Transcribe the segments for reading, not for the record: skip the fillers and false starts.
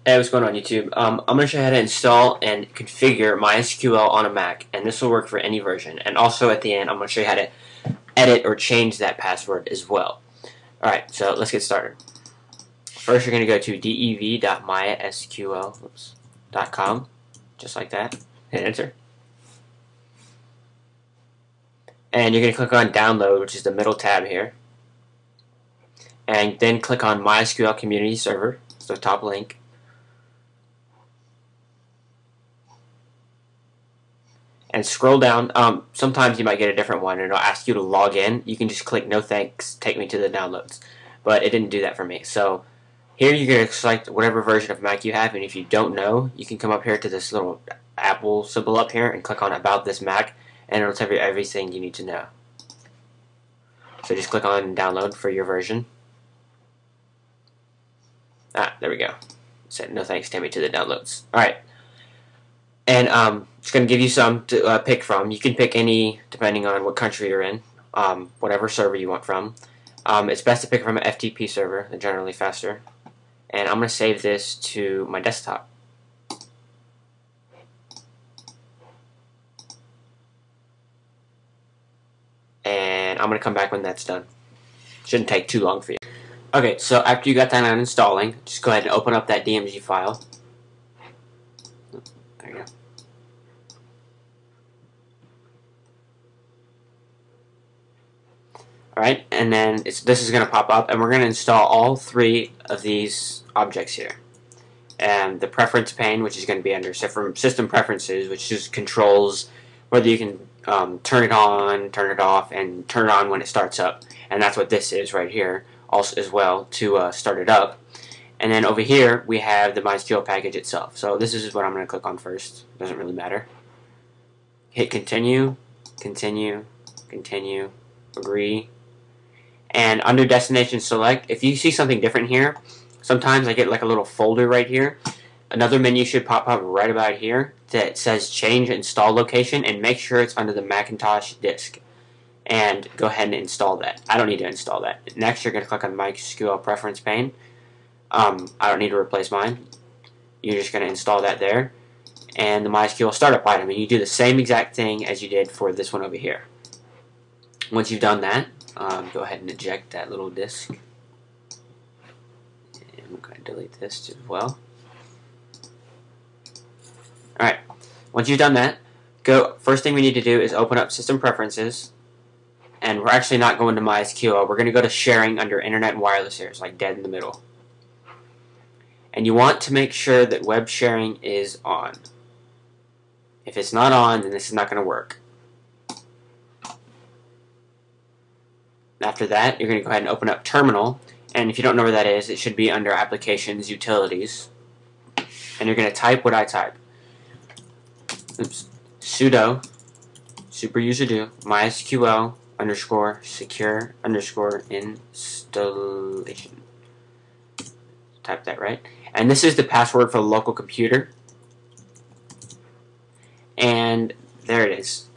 Hey, what's going on YouTube? I'm going to show you how to install and configure Mysql on a Mac, and this will work for any version. And also at the end, I'm going to show you how to edit or change that password as well. Alright, so let's get started. First, you're going to go to dev.mysql.com, just like that. Hit enter. And you're going to click on download, which is the middle tab here. And then click on MySQL Community Server, it's the top link. And scroll down. Sometimes you might get a different one and it'll ask you to log in. You can just click no thanks, take me to the downloads. But it didn't do that for me. So here you're going to select whatever version of Mac you have, and if you don't know, you can come up here to this little Apple symbol up here and click on About This Mac, and it'll tell you everything you need to know. So just click on download for your version. There we go. It said no thanks, take me to the downloads. Alright. And it's going to give you some to pick from. You can pick any depending on what country you're in, whatever server you want from. It's best to pick from an FTP server. They're generally faster. And I'm going to save this to my desktop. And I'm going to come back when that's done. Shouldn't take too long for you. Okay, so after you got that on installing, just go ahead and open up that DMG file. There you go. Alright, and then this is going to pop up, and we're going to install all three of these objects here. And the preference pane, which is going to be under system preferences, which just controls whether you can turn it on, turn it off, and turn it on when it starts up. And that's what this is right here, also as well, to start it up. And then over here, we have the MySQL package itself. So this is what I'm going to click on first. Doesn't really matter. Hit continue, continue, continue, agree. And under destination select, if you see something different here, sometimes I get like a little folder right here. Another menu should pop up right about here that says change install location, and make sure it's under the Macintosh disk. And go ahead and install that. I don't need to install that. Next, you're going to click on MySQL preference pane. I don't need to replace mine. You're just going to install that there. And the MySQL startup item. And you do the same exact thing as you did for this one over here. Once you've done that, go ahead and eject that little disk. And I'm going to delete this as well. Alright, once you've done that, first thing we need to do is open up System Preferences. And we're actually not going to MySQL. We're going to go to Sharing under Internet and Wireless here. It's like dead in the middle. And you want to make sure that web sharing is on. If it's not on, then this is not going to work. After that, you're going to go ahead and open up Terminal, and if you don't know where that is, it should be under Applications, Utilities, and you're going to type what I type. Oops. Sudo, super user do, MySQL _ secure _ installation. Type that right. And this is the password for the local computer. And there it is.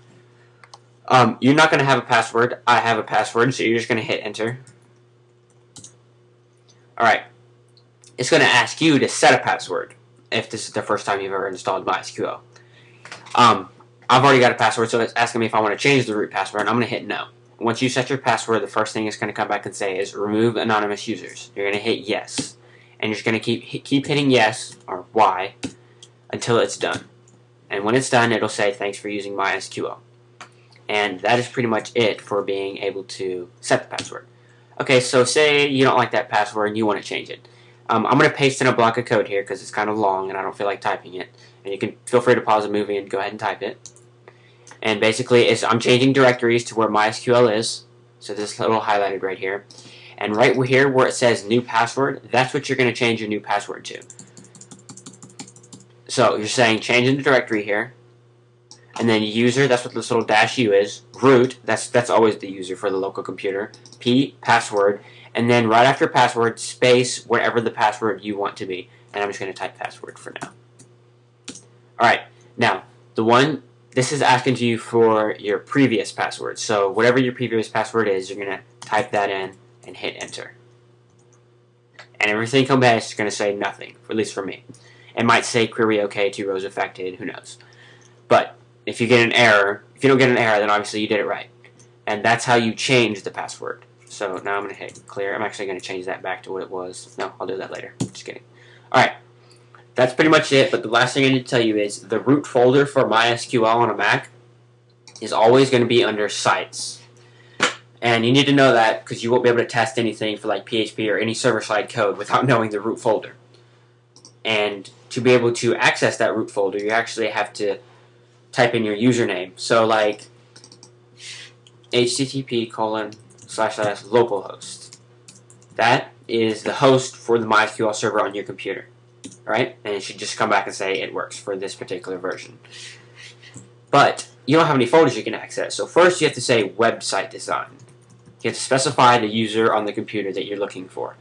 You're not going to have a password. I have a password, so you're just going to hit enter. Alright. It's going to ask you to set a password if this is the first time you've ever installed MySQL. I've already got a password, so it's asking me if I want to change the root password, and I'm going to hit no. Once you set your password, the first thing it's going to come back and say is remove anonymous users. You're going to hit yes. And you're just going to keep hitting yes, or Y, until it's done. And when it's done, it'll say thanks for using MySQL. And that is pretty much it for being able to set the password. Okay, so say you don't like that password and you want to change it. I'm going to paste in a block of code here because it's kind of long and I don't feel like typing it. And you can feel free to pause the movie and go ahead and type it. And basically, I'm changing directories to where MySQL is. So this little highlighted right here. And right here where it says new password, that's what you're going to change your new password to. So you're saying change in the directory here. And then user, that's what this little -u is. Root, that's always the user for the local computer. P, password. And then right after password, space, whatever the password you want to be. And I'm just going to type password for now. Alright, now, this is asking you for your previous password. So whatever your previous password is, you're going to type that in and hit enter. And and everything come back is going to say nothing, at least for me. It might say query OK, 2 rows affected, who knows. But if you get an error, if you don't get an error, then obviously you did it right. And that's how you change the password. So now I'm going to hit clear. I'm actually going to change that back to what it was. No, I'll do that later. Just kidding. Alright, that's pretty much it, but the last thing I need to tell you is the root folder for MySQL on a Mac is always going to be under sites. And you need to know that because you won't be able to test anything for like PHP or any server-side code without knowing the root folder. And to be able to access that root folder, you actually have to type in your username. So like http://localhost. That is the host for the MySQL server on your computer. Alright? And it should just come back and say it works for this particular version. But you don't have any folders you can access. So first you have to say website design. You have to specify the user on the computer that you're looking for.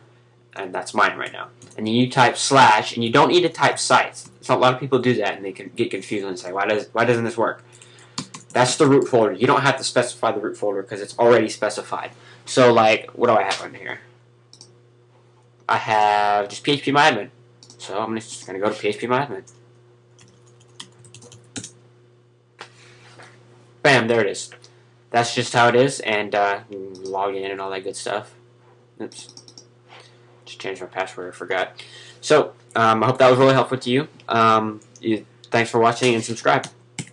And that's mine right now. And then you type / and you don't need to type sites. So a lot of people do that and they can get confused and say, why doesn't this work? That's the root folder. You don't have to specify the root folder because it's already specified. So like, what do I have on here? I have just phpMyAdmin. So I'm just going to go to phpMyAdmin. Bam, there it is. That's just how it is, and log in and all that good stuff. Oops. Just changed my password, I forgot. So, I hope that was really helpful to you. Thanks for watching and subscribe.